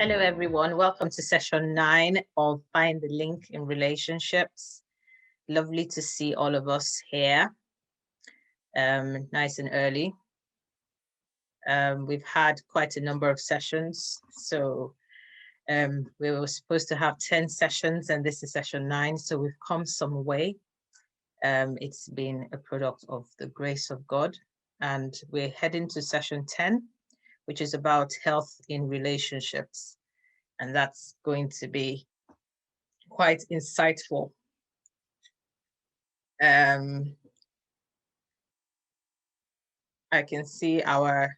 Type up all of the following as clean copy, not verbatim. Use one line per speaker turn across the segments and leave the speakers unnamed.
Hello, everyone. Welcome to session 9 of Find the Link in Relationships. Lovely to see all of us here, nice and early. We've had quite a number of sessions. So we were supposed to have 10 sessions and this is session 9. So we've come some way. It's been a product of the grace of God. And we're heading to session 10, which is about health in relationships. And that's going to be quite insightful. I can see our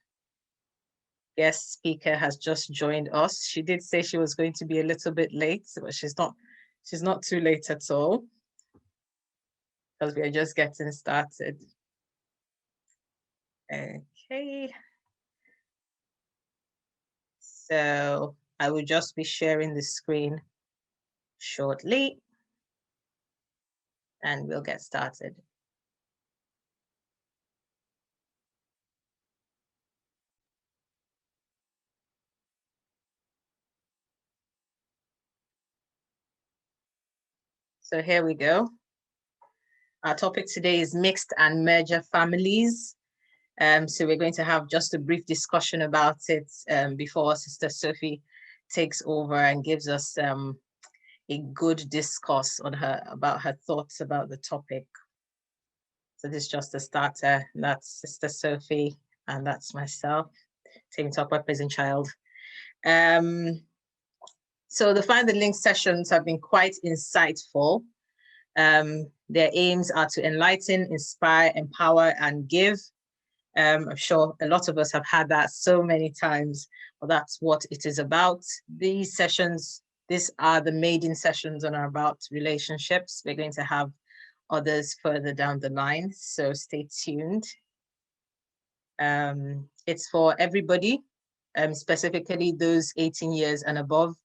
guest speaker has just joined us. She did say she was going to be a little bit late, but she's not too late at all because we are just getting started. Okay. So I will just be sharing the screen shortly and we'll get started. So here we go. Our topic today is mixed and merger families. So we're going to have just a brief discussion about it before Sister Sophie takes over and gives us a good discourse on about her thoughts about the topic. So this is just a starter. That's Sister Sophie and that's myself, taking talk about Praisingchild. So the Find the Link sessions have been quite insightful. Their aims are to enlighten, inspire, empower, and give. I'm sure a lot of us have had that so many times, but that's what it is about. These sessions, these are the maiden sessions and are about relationships. We're going to have others further down the line, so stay tuned. It's for everybody, specifically those 18 years and above,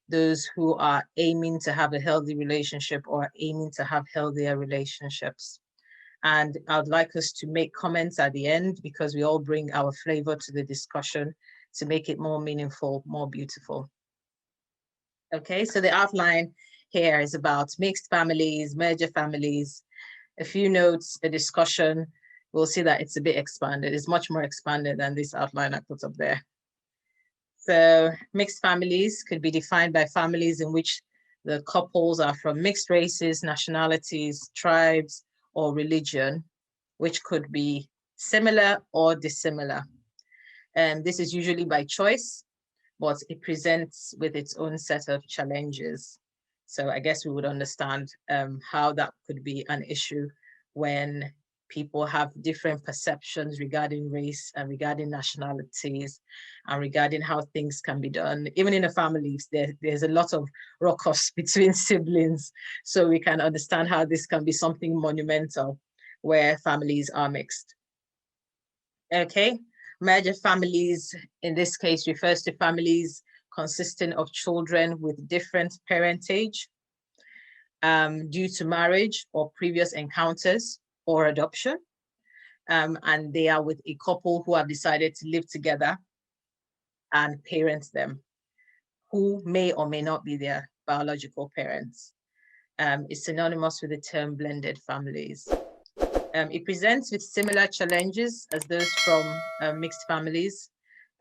those who are aiming to have a healthy relationship or aiming to have healthier relationships. And I'd like us to make comments at the end because we all bring our flavor to the discussion to make it more meaningful, more beautiful. Okay, so the outline here is about mixed families, merger families, a few notes, a discussion. We'll see that it's a bit expanded. It's much more expanded than this outline I put up there. So mixed families could be defined by families in which the couples are from mixed races, nationalities, tribes, or religion, which could be similar or dissimilar. And this is usually by choice, but it presents with its own set of challenges. So I guess we would understand how that could be an issue when people have different perceptions regarding race and regarding nationalities and regarding how things can be done. Even in a family, there's a lot of ruckus between siblings. So we can understand how this can be something monumental where families are mixed. Okay, merger families, in this case, refers to families consisting of children with different parentage due to marriage or previous encounters or adoption. And they are with a couple who have decided to live together and parent them, who may or may not be their biological parents. It's synonymous with the term blended families. It presents with similar challenges as those from mixed families,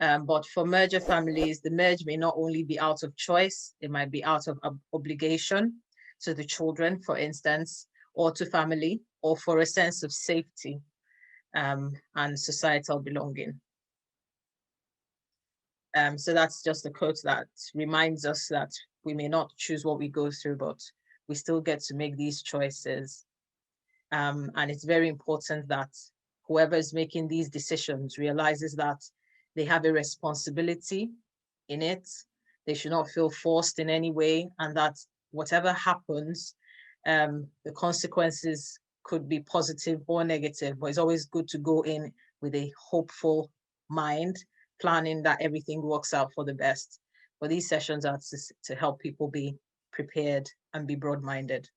but for merger families, the merge may not only be out of choice, it might be out of obligation to the children, for instance, or to family, or for a sense of safety and societal belonging. So that's just a quote that reminds us that we may not choose what we go through, but we still get to make these choices. And it's very important that whoever is making these decisions realizes that they have a responsibility in it. They should not feel forced in any way, and that whatever happens, the consequences could be positive or negative, but it's always good to go in with a hopeful mind, planning that everything works out for the best. But these sessions are to help people be prepared and be broad-minded.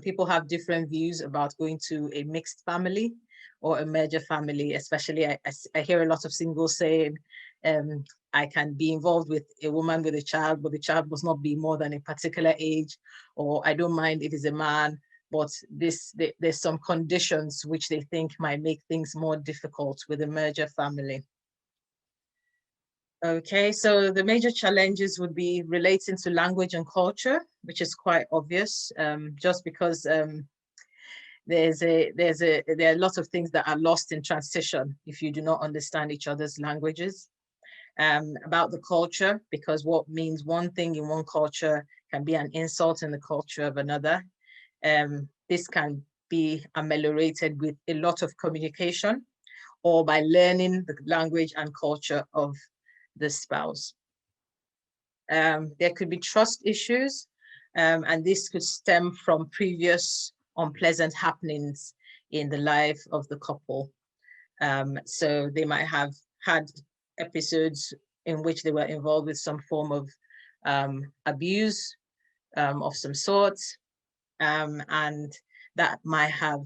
People have different views about going to a mixed family or a merger family, especially I hear a lot of singles saying, I can be involved with a woman with a child, but the child must not be more than a particular age, or I don't mind if it's a man, but there's some conditions which they think might make things more difficult with a merger family. Okay, so the major challenges would be relating to language and culture, which is quite obvious, just because there are lots of things that are lost in transition if you do not understand each other's languages. About the culture, because what means one thing in one culture can be an insult in the culture of another. This can be ameliorated with a lot of communication or by learning the language and culture of the spouse. There could be trust issues, and this could stem from previous unpleasant happenings in the life of the couple. So they might have had episodes in which they were involved with some form of abuse of some sort, and that might have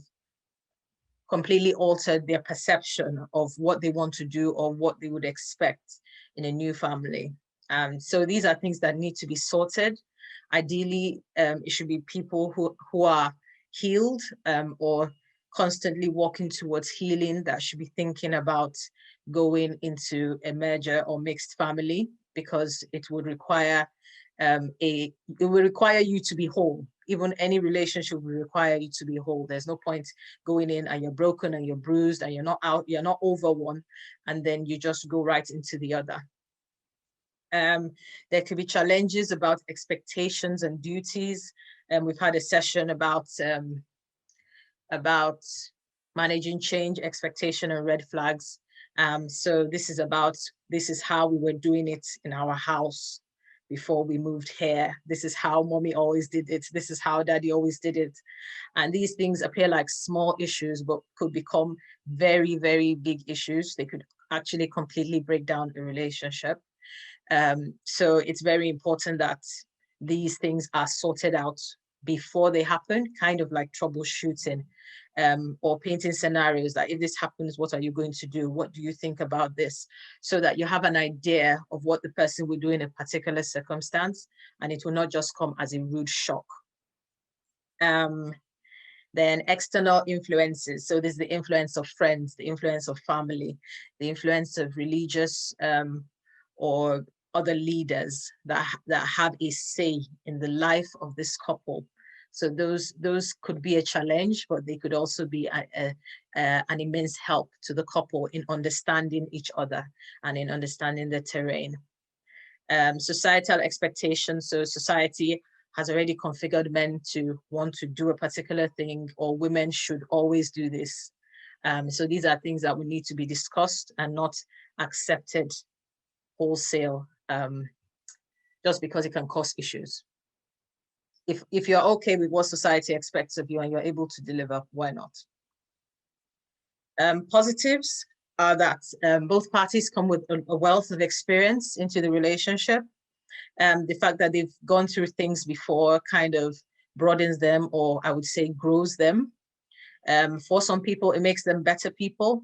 completely altered their perception of what they want to do or what they would expect in a new family. So these are things that need to be sorted. Ideally, it should be people who are healed or constantly working towards healing that should be thinking about going into a merger or mixed family, because it would require you to be whole. Even any relationship will require you to be whole. There's no point going in and you're broken and you're bruised and you're not over one, and then you just go right into the other. There could be challenges about expectations and duties. And we've had a session about managing change, expectation, and red flags. So this is how we were doing it in our house before we moved here. This is how mommy always did it. This is how daddy always did it. And these things appear like small issues, but could become very, very big issues. They could actually completely break down a relationship. So it's very important that these things are sorted out before they happen, kind of like troubleshooting, or painting scenarios that if this happens, what are you going to do? What do you think about this? So that you have an idea of what the person will do in a particular circumstance, and it will not just come as a rude shock. Then external influences. So there's the influence of friends, the influence of family, the influence of religious or other leaders that have a say in the life of this couple. So those could be a challenge, but they could also be an immense help to the couple in understanding each other and in understanding the terrain. Societal expectations. So society has already configured men to want to do a particular thing, or women should always do this. So these are things that will need to be discussed and not accepted wholesale, just because it can cause issues. If you're okay with what society expects of you and you're able to deliver, why not? Positives are that both parties come with a wealth of experience into the relationship. The fact that they've gone through things before kind of broadens them, or I would say grows them. For some people, it makes them better people.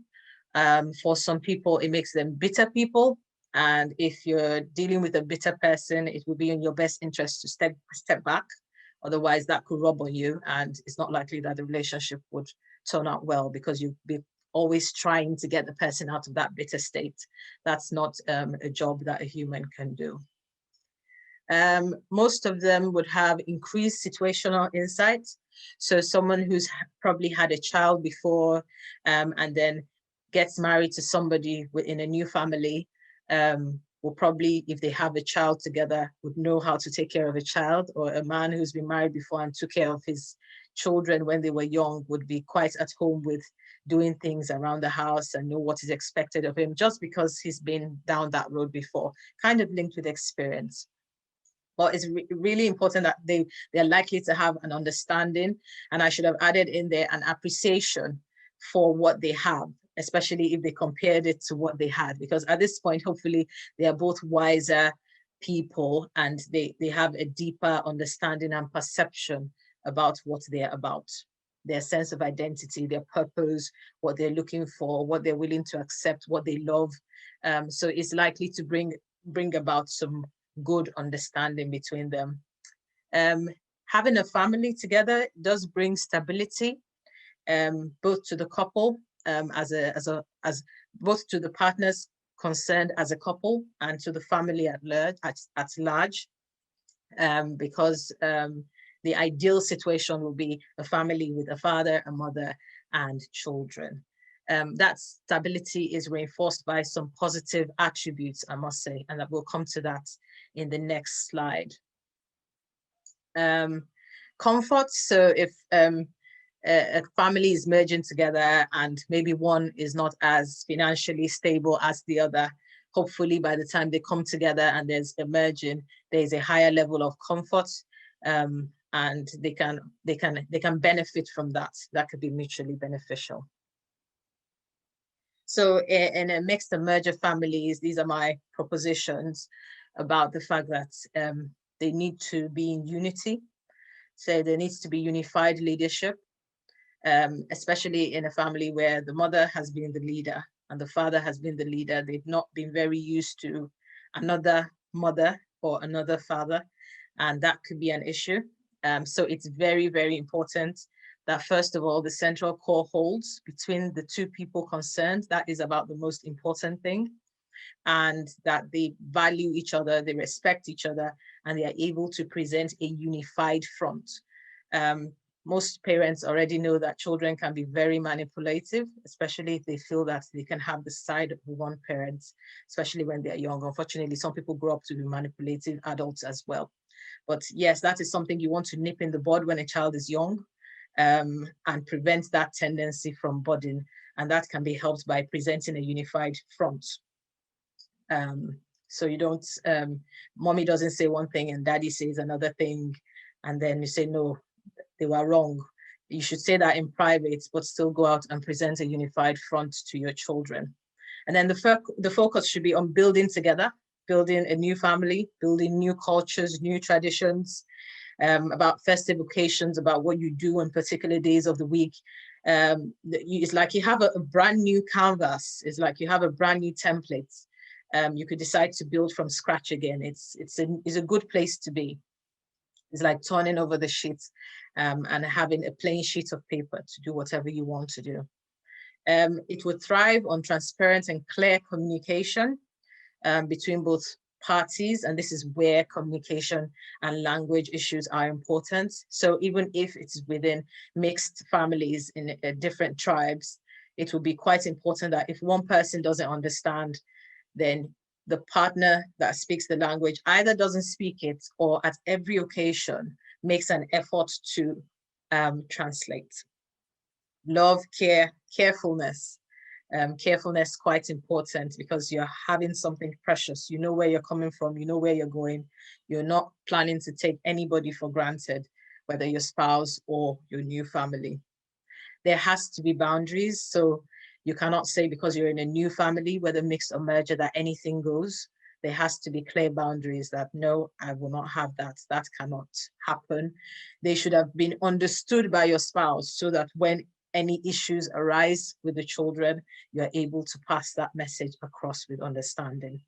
For some people, it makes them bitter people. And if you're dealing with a bitter person, it will be in your best interest to step back. Otherwise, that could rub on you, and it's not likely that the relationship would turn out well, because you'll be always trying to get the person out of that bitter state. That's not a job that a human can do. Most of them would have increased situational insight. So someone who's probably had a child before and then gets married to somebody within a new family will probably, if they have a child together, would know how to take care of a child. Or a man who's been married before and took care of his children when they were young would be quite at home with doing things around the house and know what is expected of him, just because he's been down that road before, kind of linked with experience. But it's really important that they're likely to have an understanding, and I should have added in there an appreciation for what they have, especially if they compared it to what they had, because at this point, hopefully, they are both wiser people and they have a deeper understanding and perception about what they're about. their sense of identity, their purpose, what they're looking for, what they're willing to accept, what they love. So it's likely to bring about some good understanding between them. Having a family together does bring stability, both to the couple, as both to the partners concerned as a couple and to the family at large, because the ideal situation will be a family with a father, a mother, and children. That stability is reinforced by some positive attributes, I must say, and that we'll come to that in the next slide. Comfort, so if a family is merging together and maybe one is not as financially stable as the other, hopefully by the time they come together and there's a merging, there's a higher level of comfort, and they can benefit from that. That could be mutually beneficial. So in a mixed and merger families, these are my propositions about the fact that they need to be in unity. So there needs to be unified leadership, especially in a family where the mother has been the leader and the father has been the leader. They've not been very used to another mother or another father, and that could be an issue. So it's very, very important that first of all, the central core holds between the two people concerned. That is about the most important thing. And that they value each other, they respect each other, and they are able to present a unified front. Most parents already know that children can be very manipulative, especially if they feel that they can have the side of one parent, especially when they're young. Unfortunately, some people grow up to be manipulative adults as well. But yes, that is something you want to nip in the bud when a child is young, and prevent that tendency from budding. And that can be helped by presenting a unified front. So you don't, mommy doesn't say one thing and daddy says another thing, and then you say, no, they were wrong. You should say that in private, but still go out and present a unified front to your children. And then the focus should be on building together, building a new family, building new cultures, new traditions, about festive occasions, about what you do on particular days of the week. It's like you have a brand new canvas. It's like you have a brand new template. You could decide to build from scratch again. It's a good place to be. It's like turning over the sheets, and having a plain sheet of paper to do whatever you want to do. It would thrive on transparent and clear communication between both parties, and this is where communication and language issues are important. So even if it's within mixed families in different tribes, it will be quite important that if one person doesn't understand, then the partner that speaks the language either doesn't speak it or at every occasion makes an effort to translate. Love, care, carefulness. Carefulness is quite important because you're having something precious. You know where you're coming from, you know where you're going. You're not planning to take anybody for granted, whether your spouse or your new family. There has to be boundaries. So you cannot say because you're in a new family, whether mixed or merger, that anything goes. There has to be clear boundaries that no, I will not have that. That cannot happen. They should have been understood by your spouse so that when any issues arise with the children, you're able to pass that message across with understanding.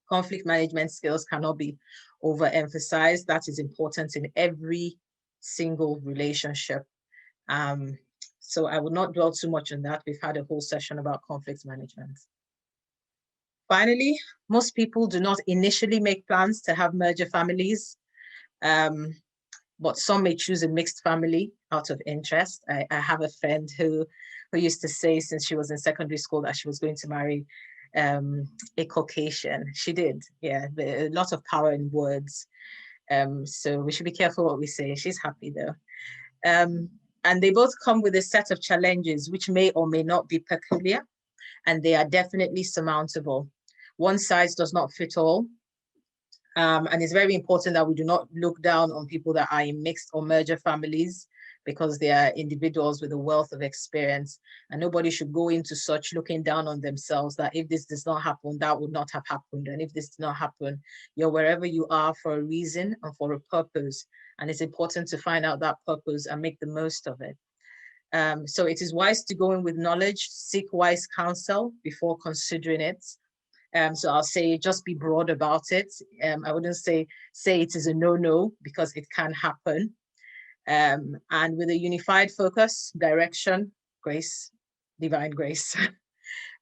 Conflict management skills cannot be overemphasized. That is important in every single relationship. So I will not dwell too much on that. We've had a whole session about conflict management. Finally, most people do not initially make plans to have merger families, but some may choose a mixed family out of interest. I have a friend who used to say since she was in secondary school that she was going to marry a Caucasian. She did, yeah, a lot of power in words. So we should be careful what we say. She's happy though. And they both come with a set of challenges which may or may not be peculiar, and they are definitely surmountable. One size does not fit all. And it's very important that we do not look down on people that are in mixed or merger families because they are individuals with a wealth of experience. And nobody should go into such looking down on themselves that if this does not happen, that would not have happened. And if this did not happen, you're wherever you are for a reason and for a purpose. And it's important to find out that purpose and make the most of it. So it is wise to go in with knowledge, seek wise counsel before considering it. So I'll say just be broad about it. I wouldn't say it is a no, because it can happen. And with a unified focus, direction, grace, divine grace,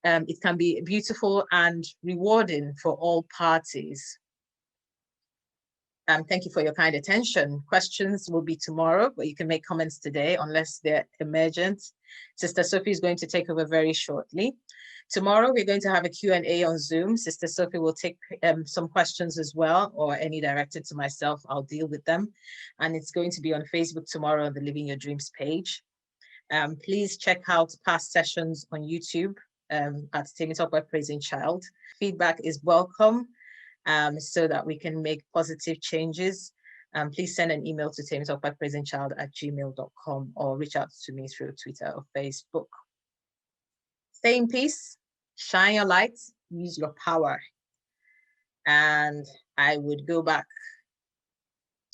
it can be beautiful and rewarding for all parties. Thank you for your kind attention. Questions will be tomorrow, but you can make comments today unless they're emergent. Sister Sophie is going to take over very shortly. Tomorrow, we're going to have a Q&A on Zoom. Sister Sophie will take some questions as well, or any directed to myself. I'll deal with them. And it's going to be on Facebook tomorrow on the Living Your Dreams page. Please check out past sessions on YouTube at Temitope by Praisingchild. Feedback is welcome. So that we can make positive changes. Please send an email to temitopebypraisingchild@gmail.com or reach out to me through Twitter or Facebook. Stay in peace, shine your light, use your power. And I would go back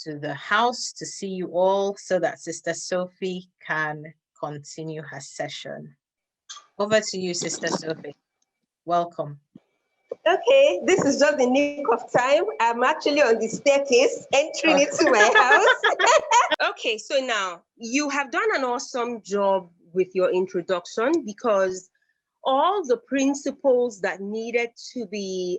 to the house to see you all so that Sister Sophie can continue her session. Over to you, Sister Sophie. Welcome.
Okay, this is just the nick of time. I'm actually on the staircase entering into my house. Okay, so now you have done an awesome job with your introduction, because all the principles that needed to be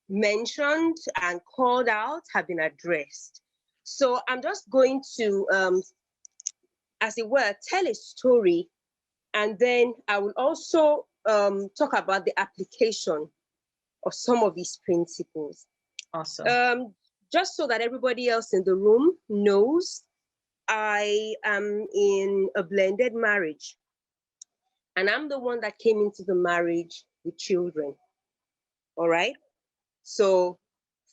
mentioned and called out have been addressed. So I'm just going to, as it were, tell a story, and then I will also talk about the application of some of these principles.
Awesome.
Just so that everybody else in the room knows, I am in a blended marriage, and I'm the one that came into the marriage with children. All right. So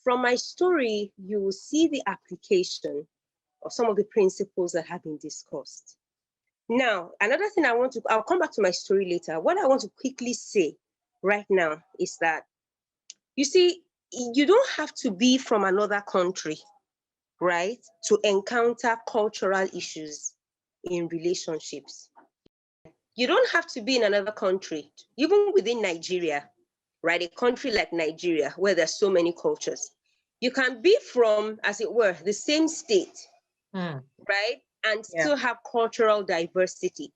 from my story, you will see the application of some of the principles that have been discussed. Now, another thing I'll come back to my story later. What I want to quickly say right now is that, you see, you don't have to be from another country, right, to encounter cultural issues in relationships. You don't have to be in another country, even within Nigeria, right, a country like Nigeria, where there's so many cultures. You can be from, as it were, the same state, right, and still have cultural diversity.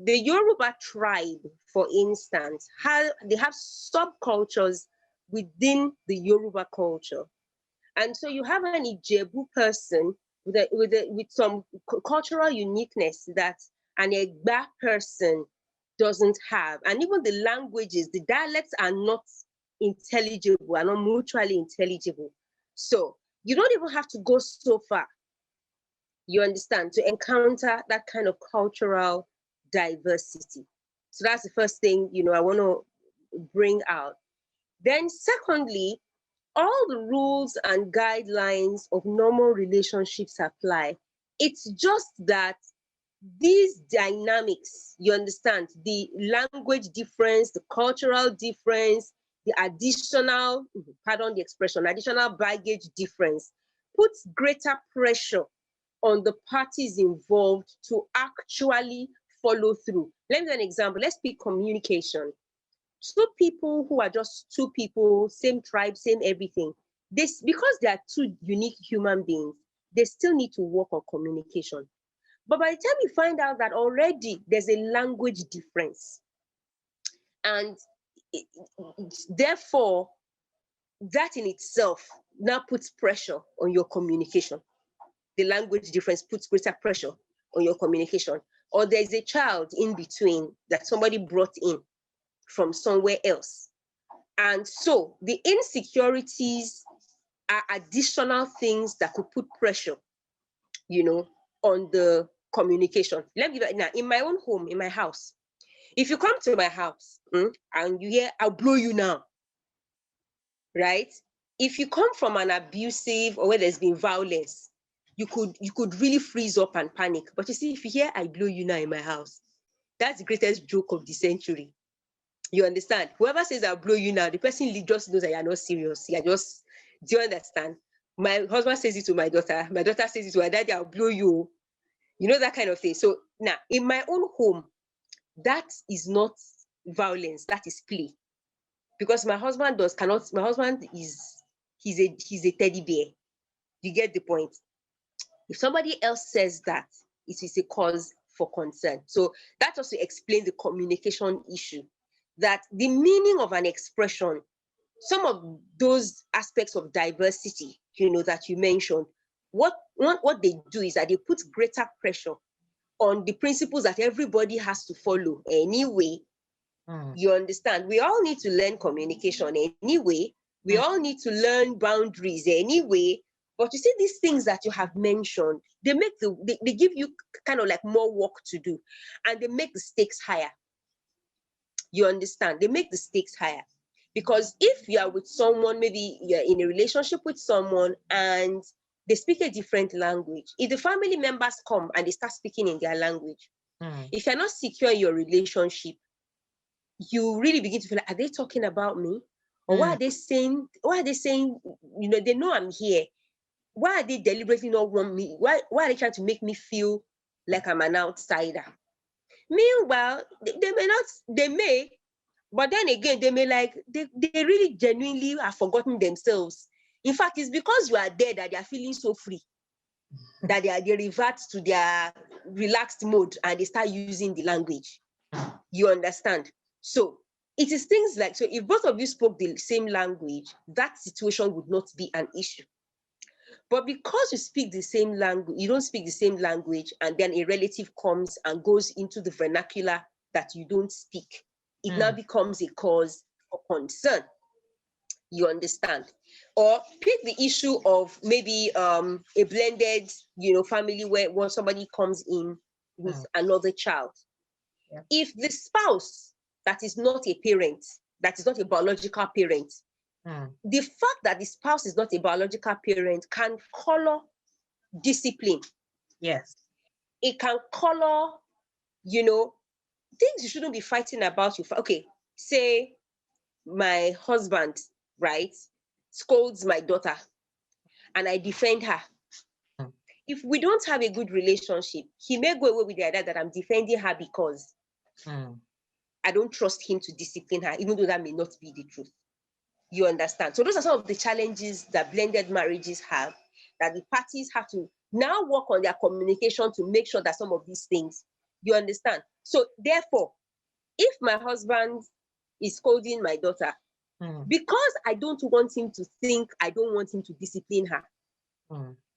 The Yoruba tribe, for instance, they have subcultures within the Yoruba culture. And so you have an Ijebu person with some cultural uniqueness that an Egba person doesn't have. And even the languages, the dialects are not intelligible, are not mutually intelligible. So you don't even have to go so far, you understand, to encounter that kind of cultural diversity. So that's the first thing, I want to bring out. Then secondly, all the rules and guidelines of normal relationships apply. It's just that these dynamics, you understand, the language difference, the cultural difference, the additional, pardon the expression, additional baggage difference puts greater pressure on the parties involved to actually follow through. Let me give an example. Let's pick communication. Two people who are just two people, same tribe, same everything, because they are two unique human beings, they still need to work on communication. But by the time you find out that already there's a language difference, and therefore that in itself now puts pressure on your communication. The language difference puts greater pressure on your communication. Or there's a child in between that somebody brought in from somewhere else. And so the insecurities are additional things that could put pressure, on the communication. Let me give it now. In my own home, in my house, if you come to my house and you hear, I'll blow you now, right? If you come from an abusive or where there's been violence, you could really freeze up and panic. But you see, if you hear, I blow you now in my house, that's the greatest joke of the century. You understand? Whoever says I'll blow you now, the person just knows that you're not serious. Do you understand? My husband says it to my daughter. My daughter says it to her daddy, I'll blow you. You know, that kind of thing. So now in my own home, that is not violence, that is play. Because my husband he's a teddy bear. You get the point? If somebody else says that, it is a cause for concern. So that also explains the communication issue, that the meaning of an expression, some of those aspects of diversity, that you mentioned, what they do is that they put greater pressure on the principles that everybody has to follow anyway. You understand? We all need to learn communication anyway. We all need to learn boundaries anyway. But you see, these things that you have mentioned, they give you kind of like more work to do, and they make the stakes higher. You understand? They make the stakes higher. Because if you are with someone, maybe you're in a relationship with someone and they speak a different language, if the family members come and they start speaking in their language, if you're not secure in your relationship, you really begin to feel like, are they talking about me? Or what are they saying? Why are they saying, they know I'm here. Why are they deliberately not want me? Why are they trying to make me feel like I'm an outsider? Meanwhile, they may, but then again, they may they really genuinely have forgotten themselves. In fact, it's because you are there that they are feeling so free, that they revert to their relaxed mode and they start using the language. You understand? So it is things like, so if both of you spoke the same language, that situation would not be an issue. But because you speak the same language, you don't speak the same language, and then a relative comes and goes into the vernacular that you don't speak, it now becomes a cause for concern. You understand? Or pick the issue of maybe a blended, family where somebody comes in with another child.
Yeah.
If the spouse that is not a parent, that is not a biological parent, the fact that the spouse is not a biological parent can color discipline.
Yes.
It can color, things you shouldn't be fighting about. Okay, say my husband, right, scolds my daughter and I defend her. If we don't have a good relationship, he may go away with the idea that I'm defending her because I don't trust him to discipline her, even though that may not be the truth. You understand? So those are some of the challenges that blended marriages have, that the parties have to now work on their communication to make sure that some of these things, you understand? So therefore, if my husband is scolding my daughter, because I don't want him to think I don't want him to discipline her,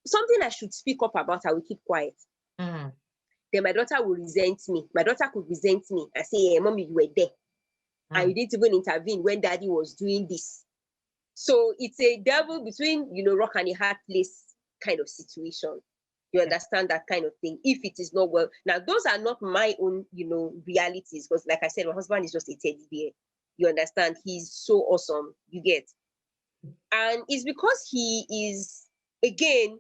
something I should speak up about, I will keep quiet. Then my daughter will resent me. My daughter could resent me and say, hey, mommy, you were there. And you didn't even intervene when daddy was doing this. So it's a devil between, rock and a hard place kind of situation. You understand that kind of thing, if it is not well. Now, those are not my own, realities, because like I said, my husband is just a teddy bear. You understand? He's so awesome. You get? And it's because he is, again,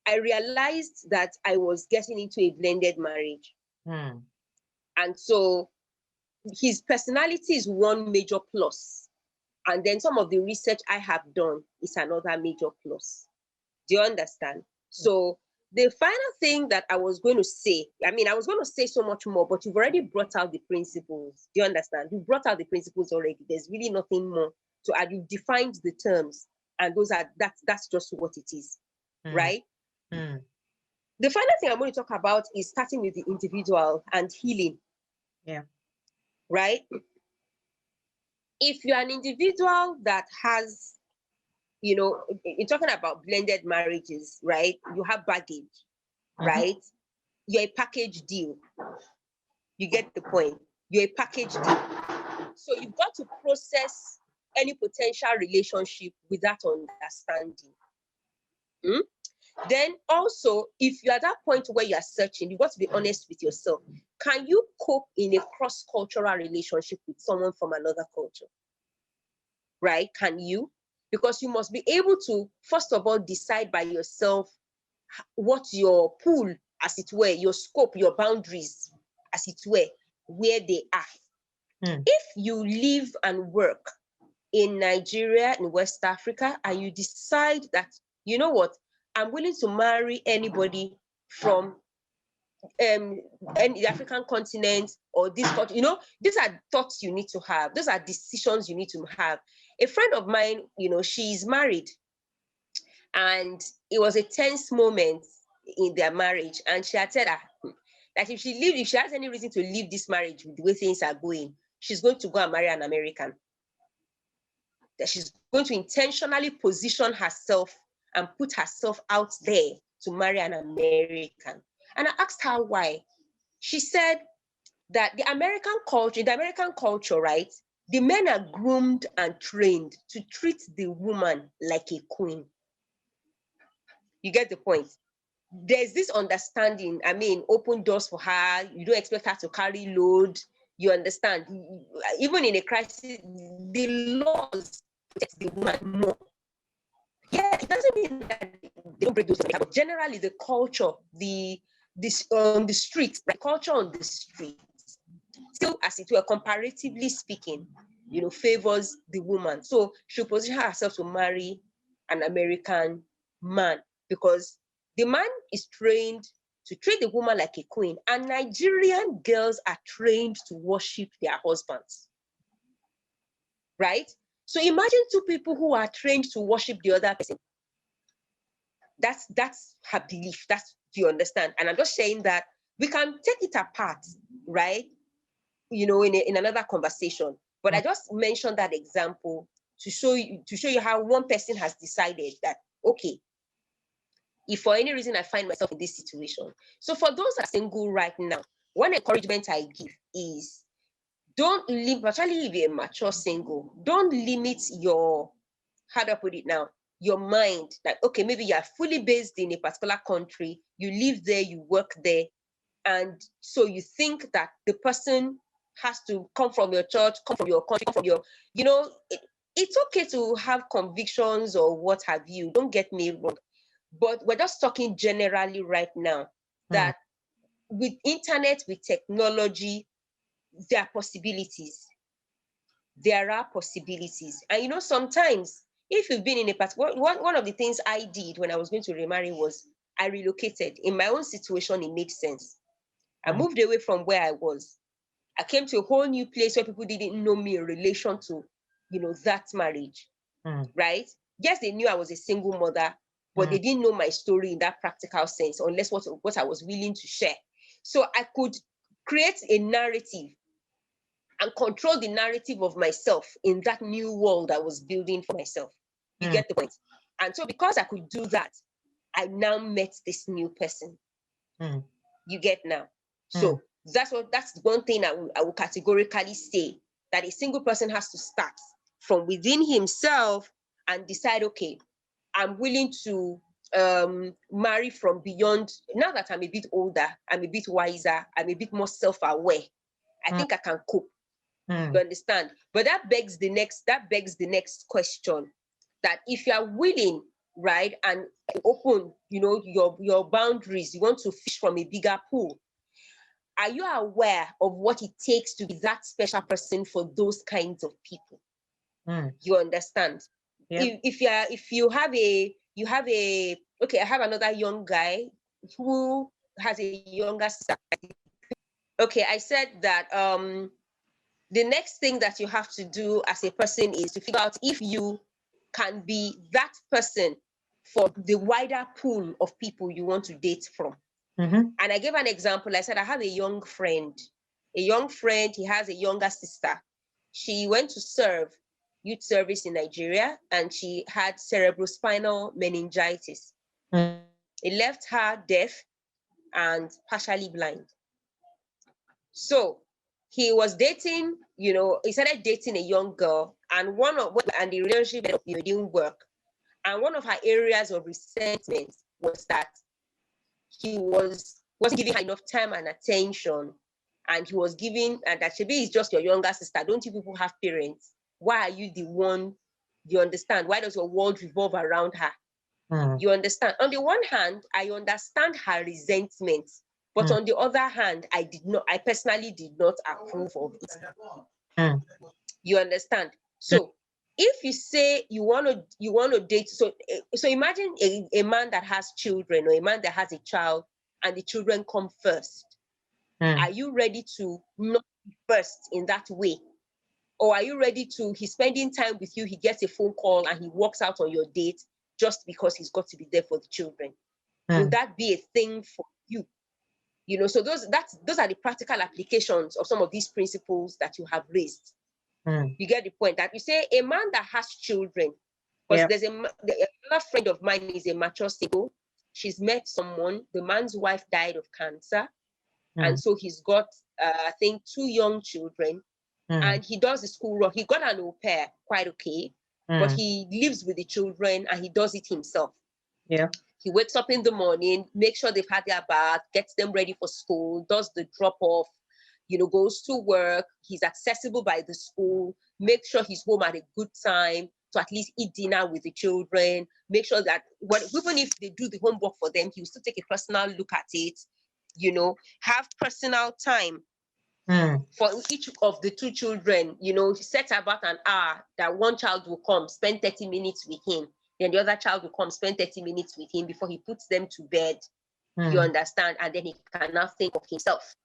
I realized that I was getting into a blended marriage. And so his personality is one major plus. And then some of the research I have done is another major plus. Do you understand? So the final thing that I was going to say, I was going to say so much more, but you've already brought out the principles. Do you understand? You brought out the principles already. There's really nothing more to add. You've defined the terms, and that's just what it is, right? The final thing I'm going to talk about is starting with the individual and healing.
Yeah.
Right? If you're an individual that has, you're talking about blended marriages, right? You have baggage, right? You're a package deal. You get the point. You're a package deal. So you've got to process any potential relationship with that understanding. Then also, if you're at that point where you're searching, you've got to be honest with yourself. Can you cope in a cross-cultural relationship with someone from another culture? Right? Can you? Because you must be able to, first of all, decide by yourself what your pool, as it were, your scope, your boundaries, as it were, where they are. If you live and work in Nigeria, in West Africa, and you decide that, you know what, I'm willing to marry anybody from and the African continent or this country, you know, these are thoughts you need to have. Those are decisions you need to have. A friend of mine, you know, she's married, and it was a tense moment in their marriage. And she had said that if she has any reason to leave this marriage with the way things are going, she's going to go and marry an American. That she's going to intentionally position herself and put herself out there to marry an American. And I asked her why. She said that the American culture, right? The men are groomed and trained to treat the woman like a queen. You get the point? There's this understanding, I mean, open doors for her. You don't expect her to carry load. You understand? Even in a crisis, the laws protect the woman more. Yeah, it doesn't mean that they don't break those laws, but generally the culture, on the streets, the culture on the streets, still, as it were, comparatively speaking, you know, favors the woman. So she'll position herself to marry an American man because the man is trained to treat the woman like a queen, and Nigerian girls are trained to worship their husbands. Right? So imagine two people who are trained to worship the other person. That's her belief. That's, do you understand? And I'm just saying that we can take it apart, right? You know, in another conversation. But I just mentioned that example to show you how one person has decided that, okay, if for any reason I find myself in this situation. So for those that are single right now, one encouragement I give is don't limit, especially if you're a mature single, don't limit your, how do I put it now, your mind that, okay, maybe you're fully based in a particular country, you live there, you work there, and so you think that the person has to come from your church, come from your country, come from your, you know, it's okay to have convictions or what have you, don't get me wrong, but we're just talking generally right now that with internet, with technology, there are possibilities. There are possibilities. And you know, sometimes if you've been in a past, one of the things I did when I was going to remarry was I relocated. In my own situation, it made sense. I moved away from where I was. I came to a whole new place where people didn't know me in relation to, you know, that marriage, right? Yes, they knew I was a single mother, but they didn't know my story in that practical sense, unless what I was willing to share. So I could create a narrative and control the narrative of myself in that new world I was building for myself. You get the point? And so because I could do that, I now met this new person. You get now? So that's one thing I will categorically say, that a single person has to start from within himself and decide, okay, I'm willing to marry from beyond. Now that I'm a bit older, I'm a bit wiser, I'm a bit more self-aware, I think I can cope. You understand? But that begs the next question, that if you are willing, right, and open, you know, your boundaries, you want to fish from a bigger pool, are you aware of what it takes to be that special person for those kinds of people? You understand? Yep. If you have a okay, I have another young guy who has a younger sister. Okay, I said that the next thing that you have to do as a person is to figure out if you can be that person for the wider pool of people you want to date from. And I gave an example. I said, I have a young friend, he has a younger sister. She went to serve youth service in Nigeria, and she had cerebrospinal meningitis. It left her deaf and partially blind. So he was dating, you know, he started dating a young girl, and the relationship didn't work. And one of her areas of resentment was that he wasn't giving her enough time and attention, and he was giving, and that Shebi is just your younger sister. Don't you people have parents? Why are you the one? You understand? Why does your world revolve around her? You understand? On the one hand, I understand her resentment, but on the other hand, I personally did not approve of it. You understand? So if you say you want to date, so imagine a man that has children, or a man that has a child and the children come first.
Mm.
Are you ready to not be first in that way? Or are you ready to, he's spending time with you, he gets a phone call and he walks out on your date just because he's got to be there for the children? Will that be a thing for you? You know, so those are the practical applications of some of these principles that you have raised. You get the point? That you say a man that has children, because there's another friend of mine is a mature single. She's met someone, the man's wife died of cancer. And so he's got, I think, 2 young children. And he does the school run. He got an au pair, quite okay. But he lives with the children and he does it himself.
Yeah.
He wakes up in the morning, makes sure they've had their bath, gets them ready for school, does the drop-off, you know, goes to work. He's accessible by the school, make sure he's home at a good time to at least eat dinner with the children, make sure that even if they do the homework for them, he'll still take a personal look at it, you know, have personal time for each of the 2 children, you know, set about an hour that one child will come, spend 30 minutes with him. Then the other child will come, spend 30 minutes with him before he puts them to bed. You understand? And then he can now think of himself.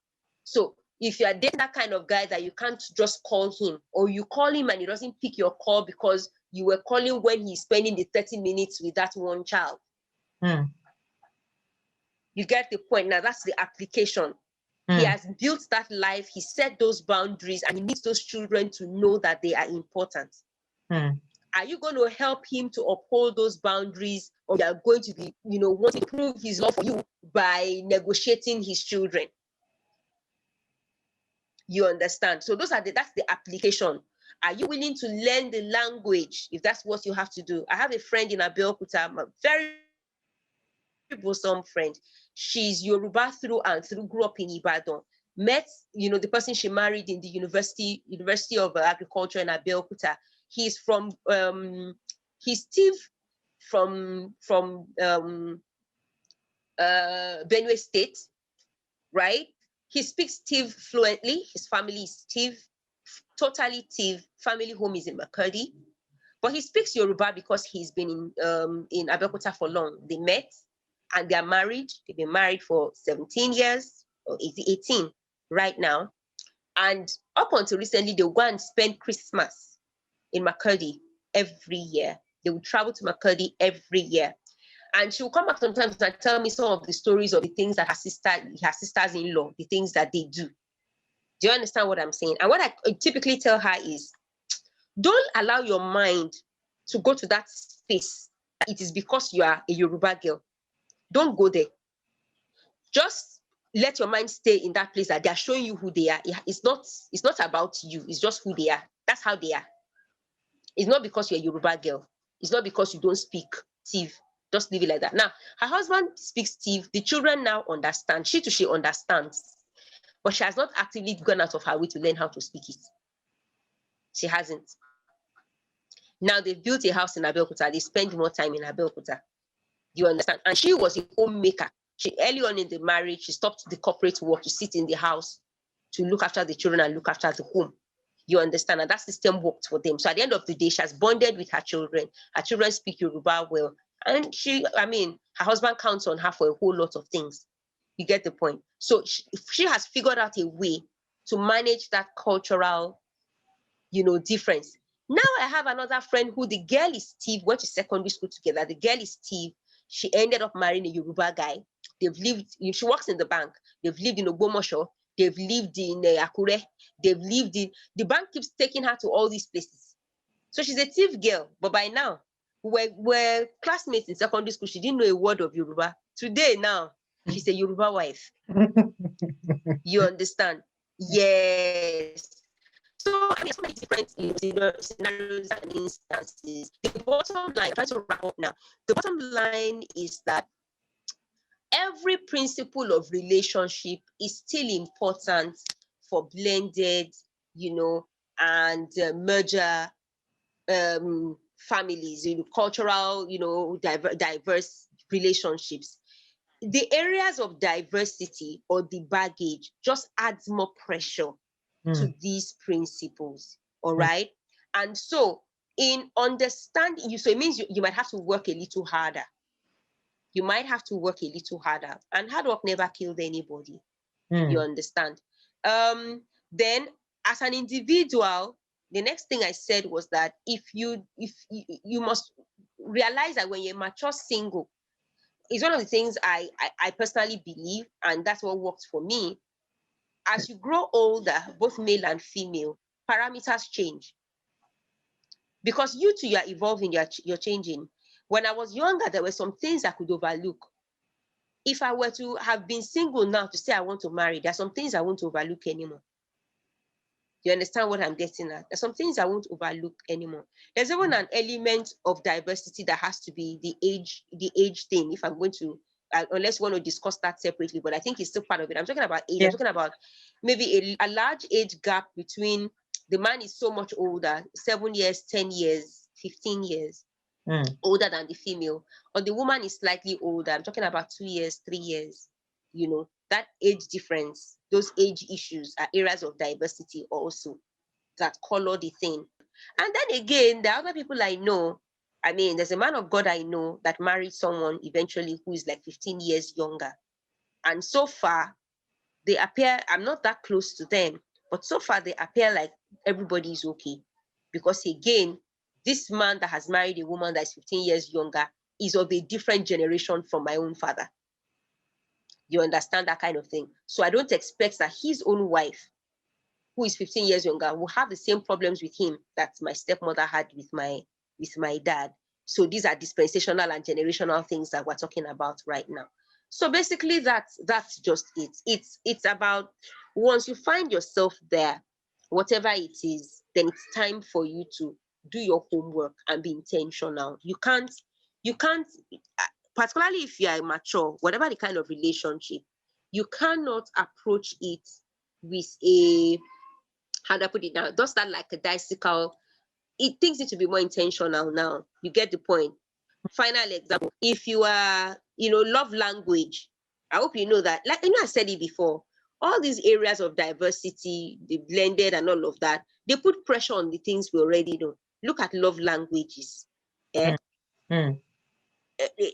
So if you are dating that kind of guy that you can't just call him, or you call him and he doesn't pick your call because you were calling when he's spending the 30 minutes with that one child. You get the point. Now that's the application. He has built that life, he set those boundaries, and he needs those children to know that they are important. Are you going to help him to uphold those boundaries, or you are going to be, you know, wanting to prove his love for you by negotiating his children? You understand? So that's the application. Are you willing to learn the language if that's what you have to do? I have a friend in Abeokuta, a very bosom friend. She's Yoruba through and through, grew up in Ibadan. Met, you know, the person she married in the University of Agriculture in Abeokuta. He's from he's Steve from Benue State, right? He speaks Tiv fluently. His family is Tiv, totally Tiv. Family home is in Makurdi, but he speaks Yoruba because he's been in Abeokuta for long. They met and they are married. They've been married for 17 years, or is it 18 right now? And up until recently, they would go and spend Christmas in Makurdi every year. They would travel to Makurdi every year. And she will come back sometimes and tell me some of the stories of the things that her sisters-in-law, the things that they do. Do you understand what I'm saying? And what I typically tell her is, don't allow your mind to go to that space. It is because you are a Yoruba girl. Don't go there. Just let your mind stay in that place that they are showing you who they are. It's not about you. It's just who they are. That's how they are. It's not because you're a Yoruba girl. It's not because you don't speak Tiv. Just leave it like that. Now, her husband speaks Tiv. The children now understand. She understands. But she has not actively gone out of her way to learn how to speak it. She hasn't. Now they've built a house in Abeokuta. They spend more time in Abeokuta. You understand? And she was a homemaker. Early on in the marriage, she stopped the corporate work to sit in the house to look after the children and look after the home. You understand? And that system worked for them. So at the end of the day, she has bonded with her children. Her children speak Yoruba well. And her husband counts on her for a whole lot of things. You get the point? So she has figured out a way to manage that cultural, difference. Now I have another friend who the girl is Steve, went to secondary school together. The girl is Steve. She ended up marrying a Yoruba guy. She works in the bank. They've lived in Ogbomoso. They've lived in Akure. The bank keeps taking her to all these places. So she's a thief girl. But by now, we're classmates in secondary school. She didn't know a word of Yoruba. Today, now, she's a Yoruba wife. You understand? Yes. So, so many different scenarios and instances. The bottom line, try to wrap up now. The bottom line is that every principle of relationship is still important for blended, and merger families, cultural, diverse relationships. The areas of diversity or the baggage just adds more pressure to these principles. All right. And so in understanding you, so it means you might have to work a little harder you might have to work a little harder. And hard work never killed anybody.
Mm.
You understand? Then as an individual, the next thing I said was that if you must realize that when you're mature single, it's one of the things I personally believe, and that's what worked for me. As you grow older, both male and female, parameters change. Because you too, you are evolving, you're changing. When I was younger, there were some things I could overlook. If I were to have been single now to say I want to marry, there are some things I won't overlook anymore. You understand what I'm getting at? There's some things I won't overlook anymore. There's even an element of diversity that has to be the age thing. If I'm going to, unless you want to discuss that separately, but I think it's still part of it. I'm talking about age. Yeah. I'm talking about maybe a large age gap between the man is so much older, 7 years, 10 years, 15 years older than the female, or the woman is slightly older. I'm talking about 2 years, 3 years. You know, that age difference, those age issues are areas of diversity also that color the thing. And then again, there are other people I know. I mean, there's a man of God I know that married someone eventually who is like 15 years younger. And so far, they appear, I'm not that close to them, but so far they appear like everybody is okay. Because again, this man that has married a woman that's 15 years younger is of a different generation from my own father. You understand that kind of thing? So I don't expect that his own wife, who is 15 years younger, will have the same problems with him that my stepmother had with my dad. So these are dispensational and generational things that we're talking about right now. So basically that's just it. It's about once you find yourself there, whatever it is, then it's time for you to do your homework and be intentional. You can't, particularly if you are mature, whatever the kind of relationship, you cannot approach it with a, how do I put it now? Just that like a bicycle. Things need to be more intentional now. You get the point. Final example, if you are, love language, I hope you know that, like, I said it before, all these areas of diversity, the blended and all of that, they put pressure on the things we already know. Look at love languages.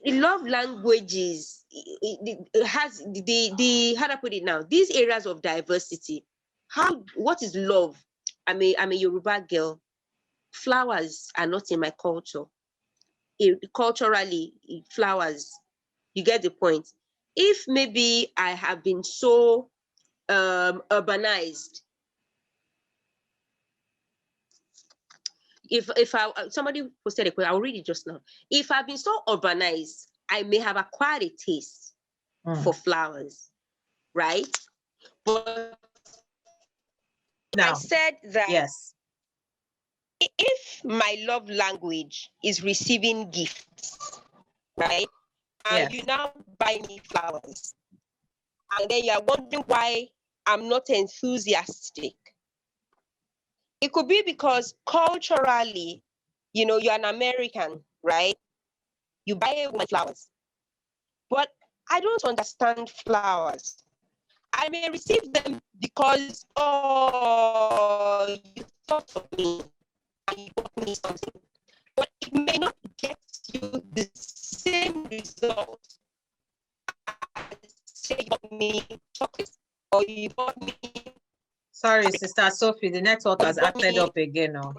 Love languages, it has the how do I put it now? These areas of diversity. What is love? I'm a Yoruba girl. Flowers are not in my culture. Culturally, flowers, you get the point. If maybe I have been so urbanized, if somebody posted a question, I'll read it just now. If I've been so urbanized, I may have acquired a taste for flowers, right? But now, I said that yes, if my love language is receiving gifts, right? And you now buy me flowers, and then you're wondering why I'm not enthusiastic. It could be because culturally, you're an American, right? You buy a woman flowers. But I don't understand flowers. I may receive them because, you thought of me and you bought me something. But it may not get you the same result as, say, you bought me chocolate or you bought me. Sorry, Sister Sophie, the network has acted up again. Oh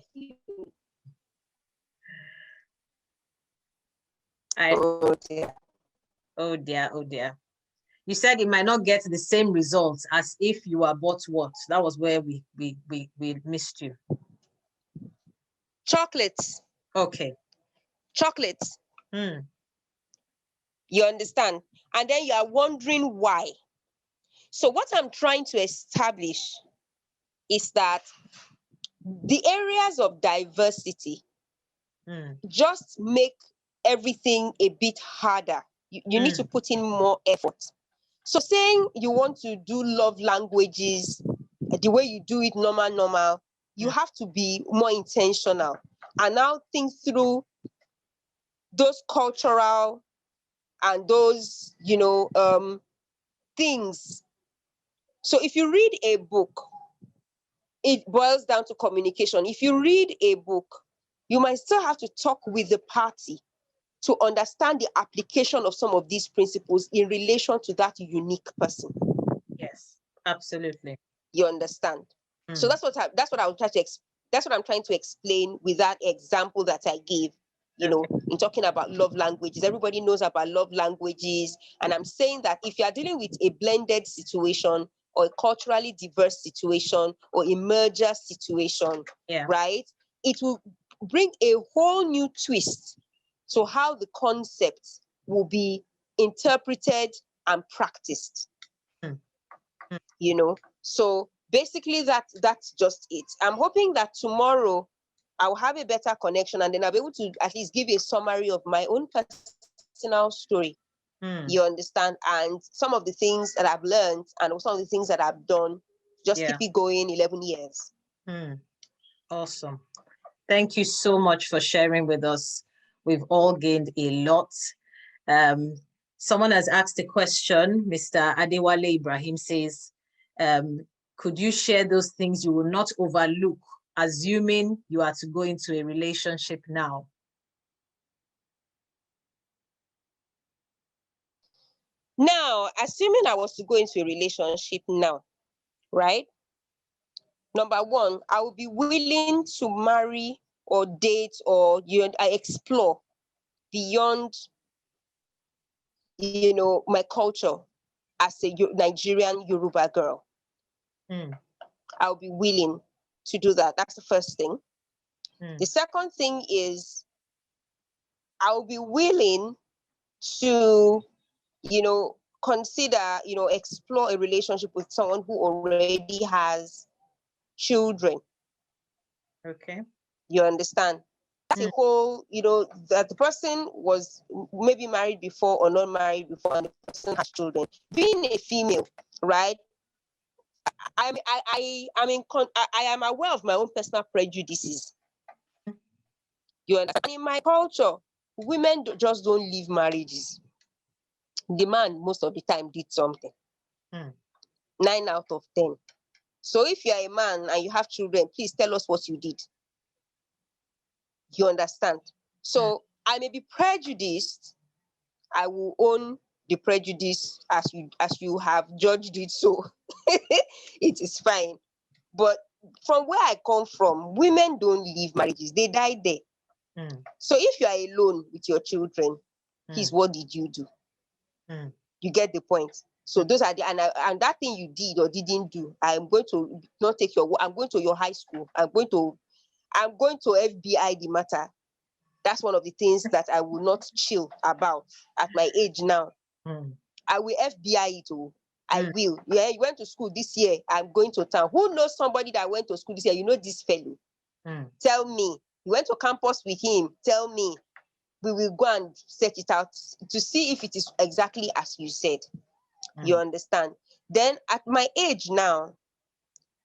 dear. Oh dear, oh dear. You said it might not get the same results as if you are bought what? That was where we missed you. Chocolates. Okay. Chocolates. You understand? And then you are wondering why. So what I'm trying to establish is that the areas of diversity just make everything a bit harder. You need to put in more effort. So saying you want to do love languages the way you do it normal, you have to be more intentional and now think through those cultural and those, things. So if you read a book, it boils down to communication. If you read a book, you might still have to talk with the party to understand the application of some of these principles in relation to that unique person.
Yes, absolutely.
You understand? So that's what I'm trying to explain with that example that I gave. You know, in talking about love languages, everybody knows about love languages, and I'm saying that if you are dealing with a blended situation or a culturally diverse situation or a merger situation, right, it will bring a whole new twist to how the concept will be interpreted and practiced. You know, so basically that's just it. I'm hoping that tomorrow I'll have a better connection, and then I'll be able to at least give a summary of my own personal story. You understand? And some of the things that I've learned and some of the things that I've done, just keep it going 11 years.
Awesome. Thank you so much for sharing with us. We've all gained a lot. Someone has asked a question. Mr. Adewale Ibrahim says, could you share those things you will not overlook, assuming you are to go into a relationship now?
Now, assuming I was to go into a relationship now, right? Number one, I will be willing to marry or date or I explore beyond, my culture as a Nigerian Yoruba girl. I'll be willing to do that. That's the first thing. The second thing is I'll be willing to, consider, explore a relationship with someone who already has children.
Okay.
You understand? That's a whole, that the person was maybe married before or not married before, and the person has children. Being a female, right? I am aware of my own personal prejudices. You understand? In my culture, women just don't leave marriages. The man most of the time did something. 9 out of 10. So if you are a man and you have children, please tell us what you did. You understand? So I may be prejudiced. I will own the prejudice as you have judged it. So it is fine. But from where I come from, women don't leave marriages. They die there. So if you are alone with your children, please, what did you do? You get the point. So those are and that thing you did or didn't do, I'm going to not take I'm going to your high school. I'm going to FBI the matter. That's one of the things that I will not chill about at my age now. I will FBI it. I will. Yeah, you went to school this year. I'm going to town. Who knows somebody that went to school this year? You know this fellow. Tell me. You went to campus with him. Tell me. We will go and set it out to see if it is exactly as you said. You understand? Then at my age now,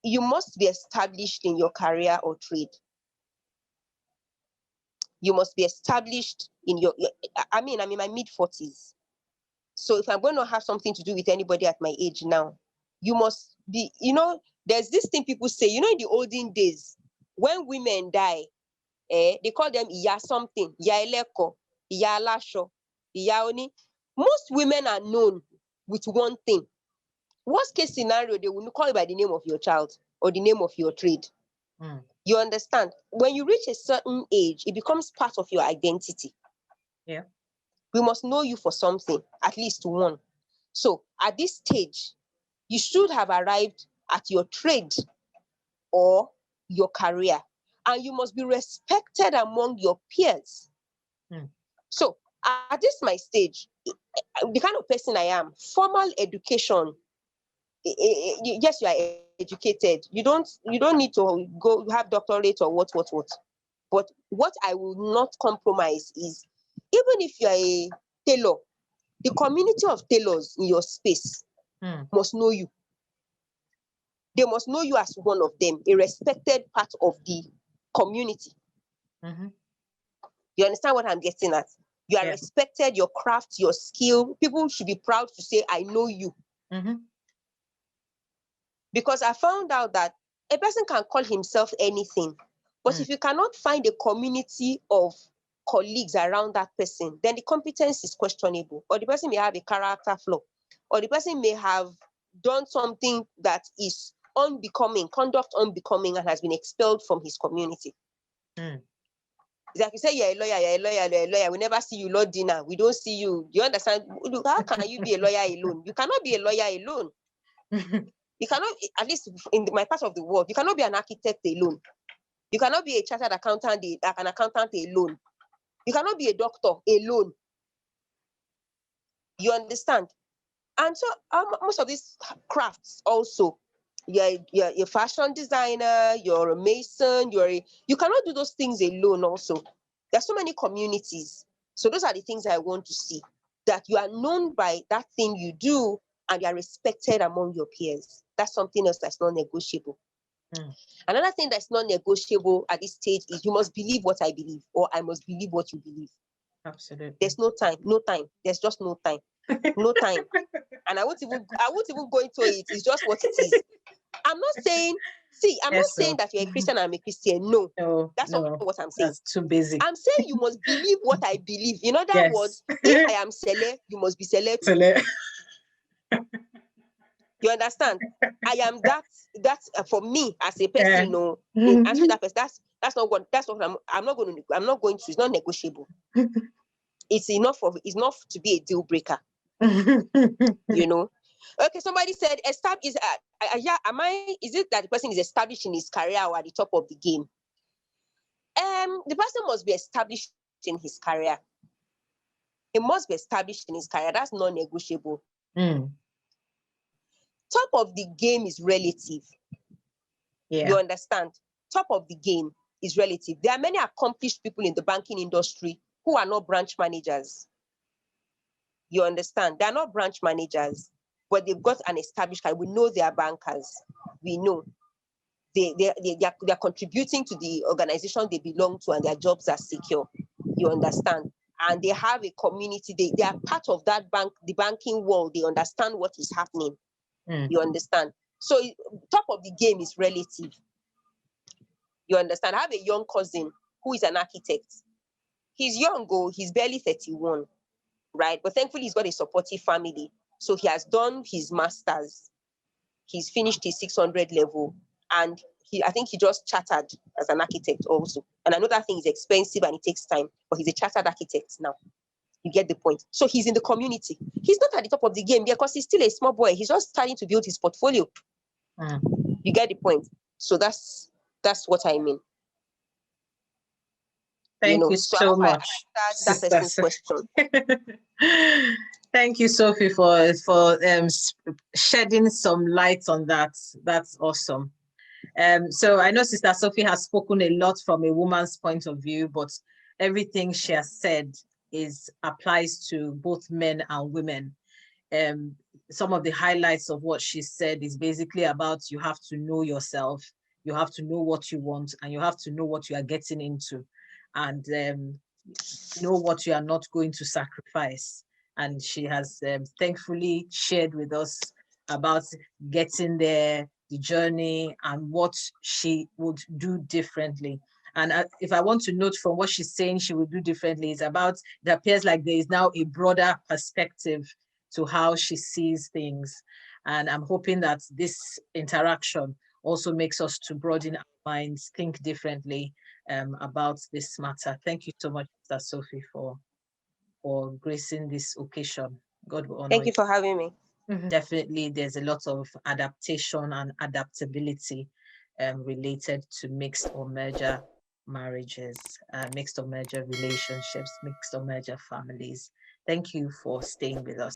you must be established in your career or trade. You must be established in I'm in my mid-40s. So if I'm going to have something to do with anybody at my age now, you must be, there's this thing people say, in the olden days, when women die, they call them iya something, iya eleko, iya alasho, iya oni. Most women are known with one thing. Worst case scenario, they will call you by the name of your child or the name of your trade. You understand? When you reach a certain age, it becomes part of your identity.
Yeah.
We must know you for something, at least one. So at this stage, you should have arrived at your trade or your career, and you must be respected among your peers. So at this my stage, the kind of person I am, formal education, yes, you are educated. You don't need to go have doctorate or what. But what I will not compromise is, even if you are a tailor, the community of tailors in your space must know you. They must know you as one of them, a respected part of the community. You understand what I'm getting at? You are respected, your craft, your skill. People should be proud to say, I know you. Because I found out that a person can call himself anything, but if you cannot find a community of colleagues around that person, then the competence is questionable, or the person may have a character flaw, or the person may have done something that is unbecoming, conduct unbecoming, and has been expelled from his community. It's like you say, you're a lawyer, you're a lawyer, you're a lawyer. We never see you law dinner. We don't see you. You understand? How can you be a lawyer alone? You cannot be a lawyer alone. You cannot, at least in my part of the world, you cannot be an architect alone. You cannot be a chartered accountant, an accountant alone. You cannot be a doctor alone. You understand? And so most of these crafts also, you're a fashion designer, you're a mason, you cannot do those things alone also. There's so many communities. So those are the things I want to see, that you are known by that thing you do and you are respected among your peers. That's something else that's non-negotiable. Another thing that's non-negotiable at this stage is you must believe what I believe, or I must believe what you believe.
Absolutely.
There's no time. There's just no time. No time. And I won't even go into it. It's just what it is. I'm not saying, not saying that you're a Christian and I'm a Christian. No, that's not what I'm saying.
That's too basic.
I'm saying you must believe what I believe. In other words, if I am Sele, you must be Sele. You understand? I am that's for me as a person, in answering that person, that's not what I'm not going to, it's not negotiable. It's enough to be a deal breaker. Okay, somebody said is it that the person is established in his career or at the top of the game? The person must be established in his career. He must be established in his career. That's non-negotiable. Top of the game is relative. You understand? Top of the game is relative. There are many accomplished people in the banking industry who are not branch managers. You understand? They're not branch managers, but they've got an established career. We know they are bankers. We know they're contributing to the organization they belong to, and their jobs are secure. You understand? And they have a community. They are part of that the banking world. They understand what is happening. You understand? So top of the game is relative. You understand? I have a young cousin who is an architect. He's young, he's barely 31, right? But thankfully, he's got a supportive family. So he has done his master's. He's finished his 600 level. And I think he just chartered as an architect also. And I know that thing is expensive and it takes time, but he's a chartered architect now. You get the point. So he's in the community. He's not at the top of the game because he's still a small boy. He's just starting to build his portfolio. You get the point. So that's what I mean.
Thank you so much.
That person's question.
Thank you, Sophie, for shedding some light on that. That's awesome. So I know Sister Sophie has spoken a lot from a woman's point of view, but everything she has said applies to both men and women. Some of the highlights of what she said is basically about you have to know yourself, you have to know what you want, and you have to know what you are getting into, and know what you are not going to sacrifice. And she has thankfully shared with us about getting there, the journey, and what she would do differently. And if I want to note from what she's saying she would do differently, it's about, it appears like there is now a broader perspective to how she sees things. And I'm hoping that this interaction also makes us to broaden our minds, think differently about this matter. Thank you so much, Sister Sophie, for gracing this occasion. God will honor you.
Thank you for having me.
Definitely, there's a lot of adaptation and adaptability related to mixed or merger marriages, mixed or merger relationships, mixed or merger families. Thank you for staying with us.